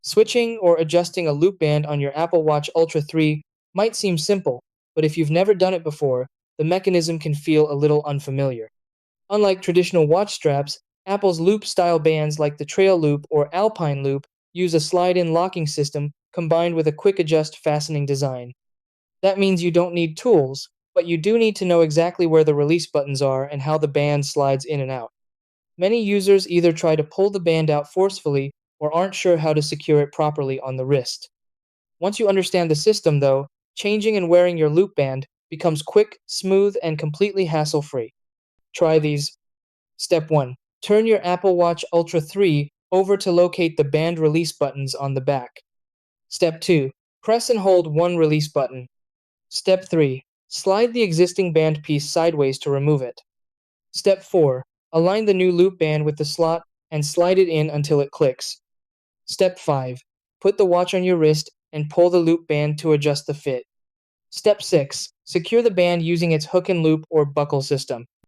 Switching or adjusting a loop band on your Apple Watch Ultra 3 might seem simple, but if you've never done it before, the mechanism can feel a little unfamiliar. Unlike traditional watch straps, Apple's loop-style bands like the Trail Loop or Alpine Loop use a slide-in locking system combined with a quick-adjust fastening design. That means you don't need tools, but you do need to know exactly where the release buttons are and how the band slides in and out. Many users either try to pull the band out forcefully or aren't sure how to secure it properly on the wrist. Once you understand the system, though, changing and wearing your loop band becomes quick, smooth, and completely hassle free. Try these. Step 1. Turn your Apple Watch Ultra 3 over to locate the band release buttons on the back. Step 2. Press and hold one release button. Step 3. Slide the existing band piece sideways to remove it. Step 4. Align the new loop band with the slot and slide it in until it clicks. Step 5. Put the watch on your wrist and pull the loop band to adjust the fit. Step 6. Secure the band using its hook and loop or buckle system.